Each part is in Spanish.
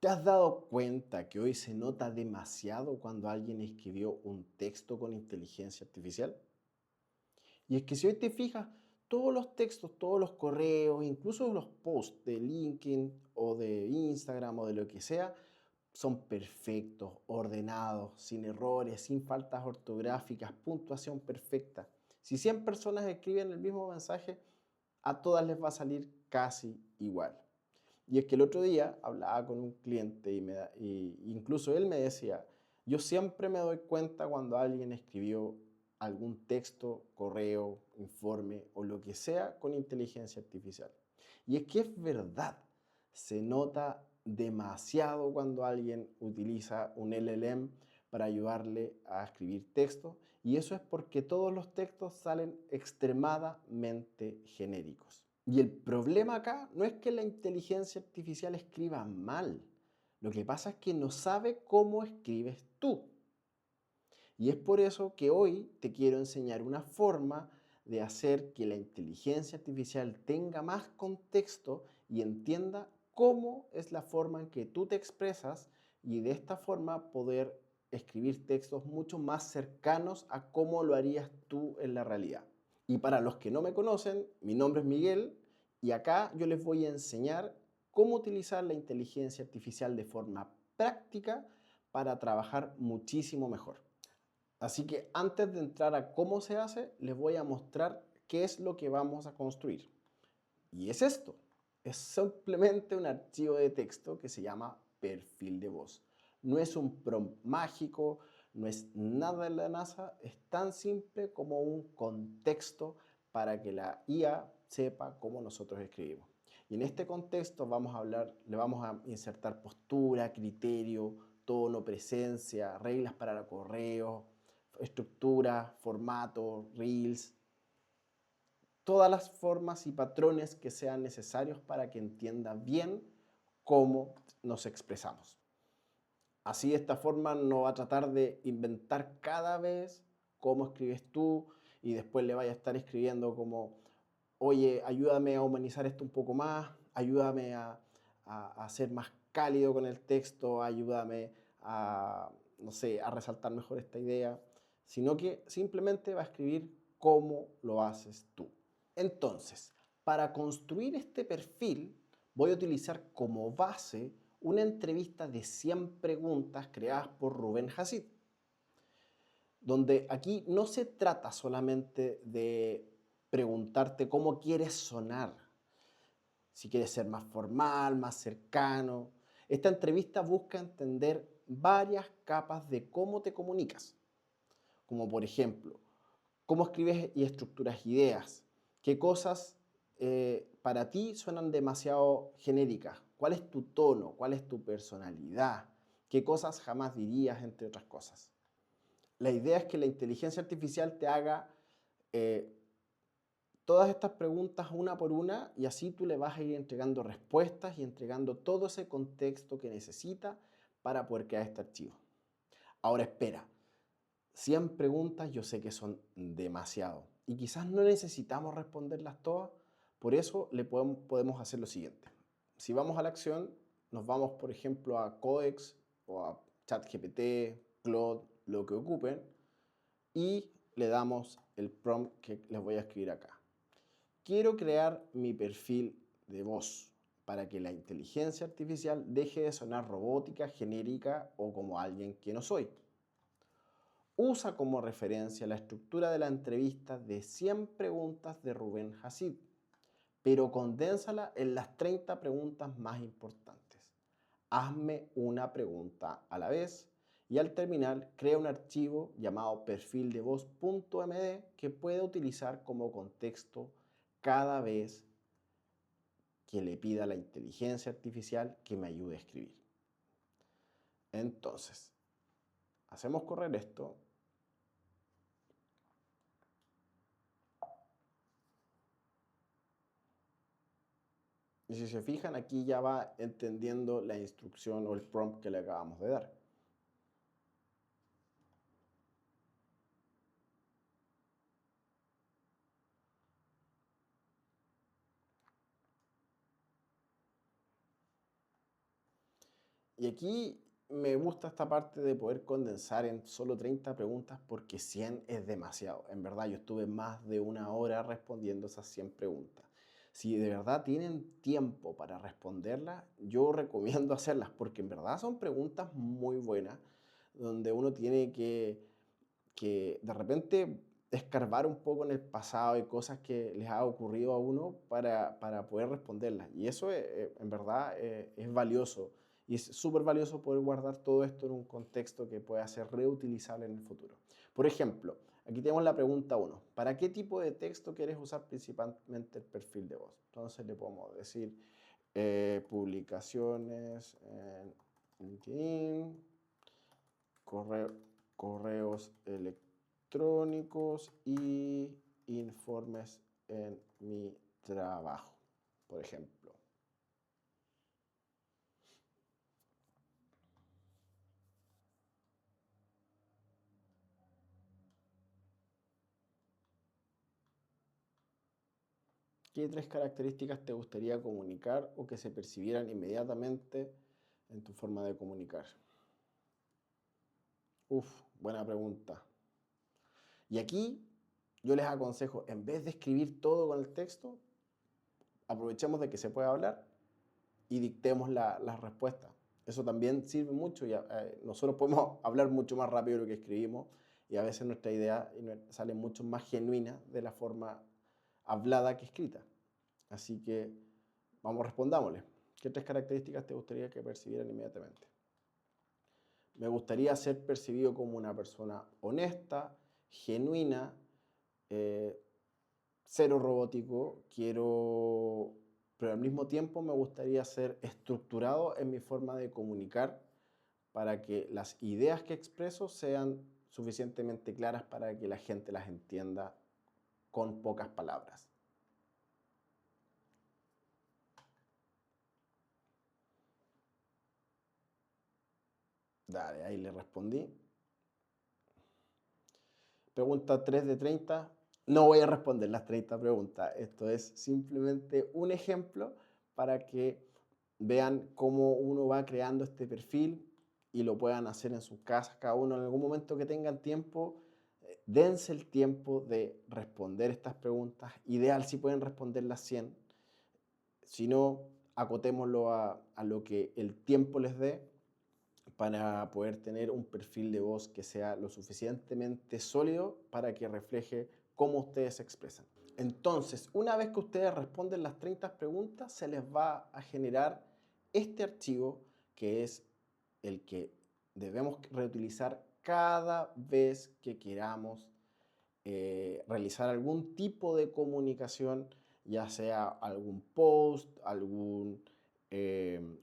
¿Te has dado cuenta que hoy se nota demasiado cuando alguien escribió un texto con inteligencia artificial? Y es que si hoy te fijas, todos los textos, todos los correos, incluso los posts de LinkedIn o de Instagram o de lo que sea, son perfectos, ordenados, sin errores, sin faltas ortográficas, puntuación perfecta. Si 100 personas escriben el mismo mensaje, a todas les va a salir casi igual. Y es que el otro día hablaba con un cliente y incluso él me decía, yo siempre me doy cuenta cuando alguien escribió algún texto, correo, informe o lo que sea con inteligencia artificial. Y es que es verdad, se nota demasiado cuando alguien utiliza un LLM para ayudarle a escribir texto, y eso es porque todos los textos salen extremadamente genéricos. Y el problema acá no es que la inteligencia artificial escriba mal, lo que pasa es que no sabe cómo escribes tú. Y es por eso que hoy te quiero enseñar una forma de hacer que la inteligencia artificial tenga más contexto y entienda cómo es la forma en que tú te expresas, y de esta forma poder escribir textos mucho más cercanos a cómo lo harías tú en la realidad. Y para los que no me conocen, mi nombre es Miguel y acá yo les voy a enseñar cómo utilizar la inteligencia artificial de forma práctica para trabajar muchísimo mejor. Así que antes de entrar a cómo se hace, les voy a mostrar qué es lo que vamos a construir. Y es esto. Es simplemente un archivo de texto que se llama perfil de voz. No es un prompt mágico, no es nada de la NASA, es tan simple como un contexto para que la IA sepa cómo nosotros escribimos. Y en este contexto le vamos a insertar postura, criterio, tono, presencia, reglas para el correo, estructura, formato, reels, todas las formas y patrones que sean necesarios para que entienda bien cómo nos expresamos. Así, de esta forma no va a tratar de inventar cada vez cómo escribes tú y después le vaya a estar escribiendo como, oye, ayúdame a humanizar esto un poco más, ayúdame a ser más cálido con el texto, ayúdame a, no sé, a resaltar mejor esta idea, sino que simplemente va a escribir cómo lo haces tú. Entonces, para construir este perfil, voy a utilizar como base una entrevista de 100 preguntas creadas por Rubén Hassid, donde aquí no se trata solamente de preguntarte cómo quieres sonar, si quieres ser más formal, más cercano. Esta entrevista busca entender varias capas de cómo te comunicas, como por ejemplo, cómo escribes y estructuras ideas, qué cosas para ti suenan demasiado genéricas, cuál es tu tono, cuál es tu personalidad, qué cosas jamás dirías, entre otras cosas. La idea es que la inteligencia artificial te haga eh, todas estas preguntas una por una, y así tú le vas a ir entregando respuestas y entregando todo ese contexto que necesita para poder crear este archivo. Ahora espera, 100 preguntas yo sé que son demasiado y quizás no necesitamos responderlas todas, por eso podemos hacer lo siguiente. Si vamos a la acción, nos vamos por ejemplo a Codex o a ChatGPT, Claude, lo que ocupen, y le damos el prompt que les voy a escribir acá. Quiero crear mi perfil de voz para que la inteligencia artificial deje de sonar robótica, genérica o como alguien que no soy. Usa como referencia la estructura de la entrevista de 100 preguntas de Rubén Hassid, pero condénsala en las 30 preguntas más importantes. Hazme una pregunta a la vez y al terminar crea un archivo llamado perfildevoz.md que puede utilizar como contexto cada vez que le pida a la inteligencia artificial que me ayude a escribir. Entonces, hacemos correr esto. Y si se fijan, aquí ya va entendiendo la instrucción o el prompt que le acabamos de dar. Y aquí me gusta esta parte de poder condensar en solo 30 preguntas porque 100 es demasiado. En verdad, yo estuve más de una hora respondiendo esas 100 preguntas. Si de verdad tienen tiempo para responderlas, yo recomiendo hacerlas porque en verdad son preguntas muy buenas, donde uno tiene que de repente escarbar un poco en el pasado y cosas que les ha ocurrido a uno para poder responderlas. Y eso en verdad es valioso. Y es súper valioso poder guardar todo esto en un contexto que pueda ser reutilizable en el futuro. Por ejemplo, aquí tenemos la pregunta 1. ¿Para qué tipo de texto quieres usar principalmente el perfil de voz? Entonces le podemos decir publicaciones en LinkedIn, correo, correos electrónicos y informes en mi trabajo, por ejemplo. ¿Qué tres características te gustaría comunicar o que se percibieran inmediatamente en tu forma de comunicar? Buena pregunta. Y aquí yo les aconsejo, en vez de escribir todo con el texto, aprovechemos de que se puede hablar y dictemos las respuestas. Eso también sirve mucho. Y, nosotros podemos hablar mucho más rápido de lo que escribimos y a veces nuestra idea sale mucho más genuina de la forma hablada que escrita. Así que vamos, respondámosle. ¿Qué tres características te gustaría que percibieran inmediatamente? Me gustaría ser percibido como una persona honesta, genuina, eh, cero robótico, pero al mismo tiempo me gustaría ser estructurado en mi forma de comunicar para que las ideas que expreso sean suficientemente claras para que la gente las entienda con pocas palabras. Dale, ahí le respondí. Pregunta 3 de 30. No voy a responder las 30 preguntas. Esto es simplemente un ejemplo para que vean cómo uno va creando este perfil y lo puedan hacer en sus casas, cada uno en algún momento que tengan tiempo. Dense el tiempo de responder estas preguntas. Ideal si pueden responder las 100. Si no, acotémoslo a lo que el tiempo les dé para poder tener un perfil de voz que sea lo suficientemente sólido para que refleje cómo ustedes se expresan. Entonces, una vez que ustedes responden las 30 preguntas, se les va a generar este archivo que es el que debemos reutilizar cada vez que queramos realizar algún tipo de comunicación, ya sea algún post, algún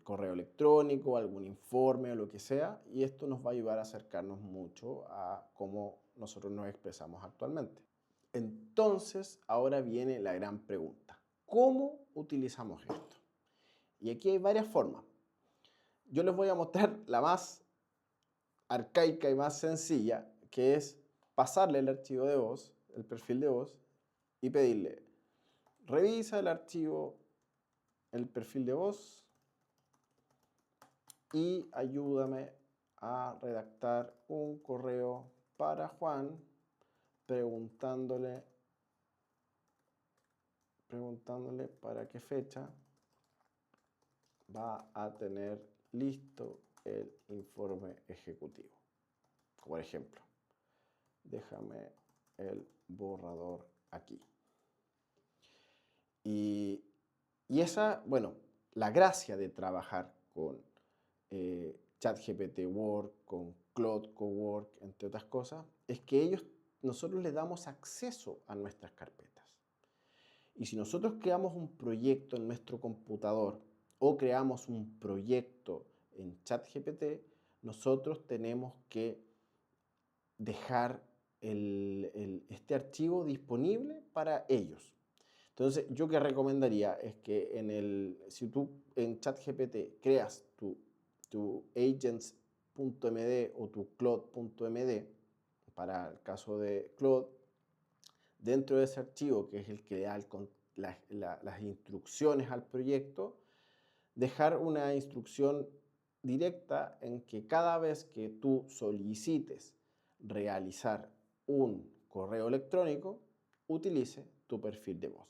correo electrónico, algún informe o lo que sea, y esto nos va a ayudar a acercarnos mucho a cómo nosotros nos expresamos actualmente. Entonces, ahora viene la gran pregunta. ¿Cómo utilizamos esto? Y aquí hay varias formas. Yo les voy a mostrar la más arcaica y más sencilla, que es pasarle el archivo de voz, el perfil de voz, y pedirle, revisa el archivo, el perfil de voz, y ayúdame a redactar un correo para Juan preguntándole para qué fecha va a tener listo el informe ejecutivo. Por ejemplo, déjame el borrador aquí. Y esa, bueno, la gracia de trabajar con ChatGPT Work, con Claude Cowork, entre otras cosas, es que nosotros les damos acceso a nuestras carpetas. Y si nosotros creamos un proyecto en nuestro computador o creamos un proyecto en ChatGPT, nosotros tenemos que dejar este archivo disponible para ellos. Entonces, yo que recomendaría es que si tú en ChatGPT creas tu agents.md o tu Claude.md, para el caso de Claude, dentro de ese archivo, que es el que da las instrucciones al proyecto, dejar una instrucción directa en que cada vez que tú solicites realizar un correo electrónico, utilice tu perfil de voz.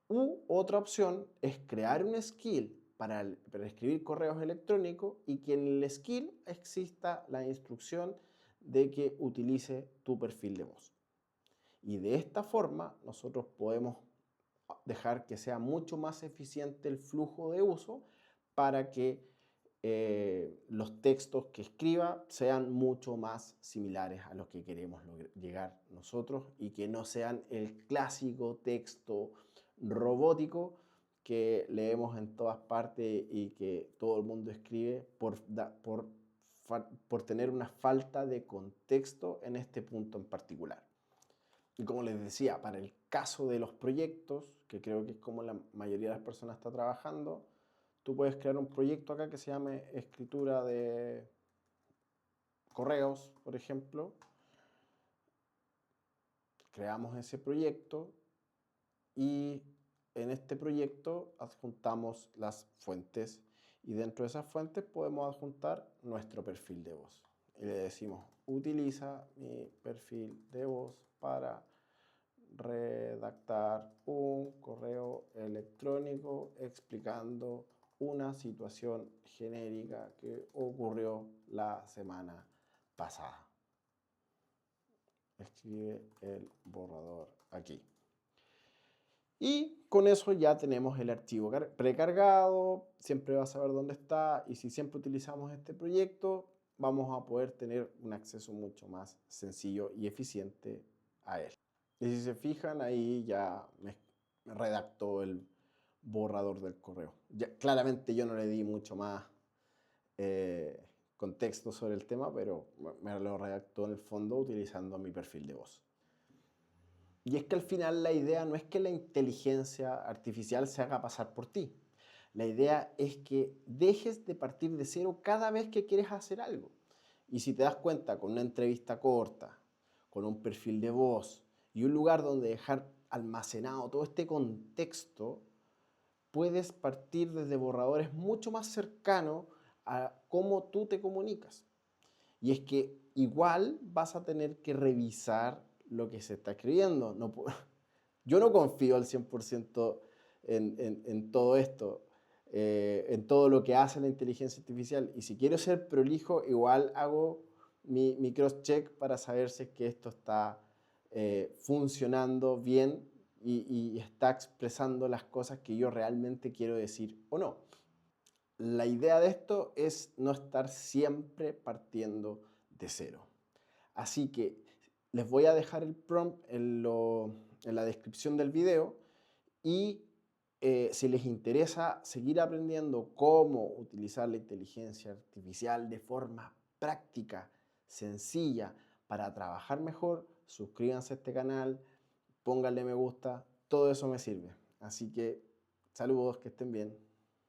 U otra opción es crear un skill para escribir correos electrónicos y que en el skill exista la instrucción de que utilice tu perfil de voz. Y de esta forma nosotros podemos dejar que sea mucho más eficiente el flujo de uso para que los textos que escriba sean mucho más similares a los que queremos llegar nosotros y que no sean el clásico texto robótico que leemos en todas partes y que todo el mundo escribe por tener una falta de contexto en este punto en particular. Y como les decía, para el caso de los proyectos, que creo que es como la mayoría de las personas está trabajando, tú puedes crear un proyecto acá que se llame escritura de correos, por ejemplo. Creamos ese proyecto y en este proyecto adjuntamos las fuentes y dentro de esas fuentes podemos adjuntar nuestro perfil de voz. Y le decimos, utiliza mi perfil de voz para redactar un correo electrónico explicando una situación genérica que ocurrió la semana pasada. Escribe el borrador aquí. Y con eso ya tenemos el archivo precargado, siempre va a saber dónde está y si siempre utilizamos este proyecto vamos a poder tener un acceso mucho más sencillo y eficiente a él. Y si se fijan, ahí ya me redactó el borrador del correo. Ya, claramente yo no le di mucho más contexto sobre el tema, pero me lo redactó en el fondo utilizando mi perfil de voz. Y es que al final la idea no es que la inteligencia artificial se haga pasar por ti. La idea es que dejes de partir de cero cada vez que quieres hacer algo. Y si te das cuenta, con una entrevista corta, con un perfil de voz y un lugar donde dejar almacenado todo este contexto, puedes partir desde borradores mucho más cercanos a cómo tú te comunicas. Y es que igual vas a tener que revisar lo que se está escribiendo. Yo no confío al 100% en todo esto, en todo lo que hace la inteligencia artificial. Y si quiero ser prolijo, igual hago mi cross-check para saber si es que esto está funcionando bien y está expresando las cosas que yo realmente quiero decir o no. La idea de esto es no estar siempre partiendo de cero. Así que les voy a dejar el prompt en la descripción del video y si les interesa seguir aprendiendo cómo utilizar la inteligencia artificial de forma práctica, sencilla, para trabajar mejor, suscríbanse a este canal, pónganle me gusta, todo eso me sirve. Así que saludos, que estén bien.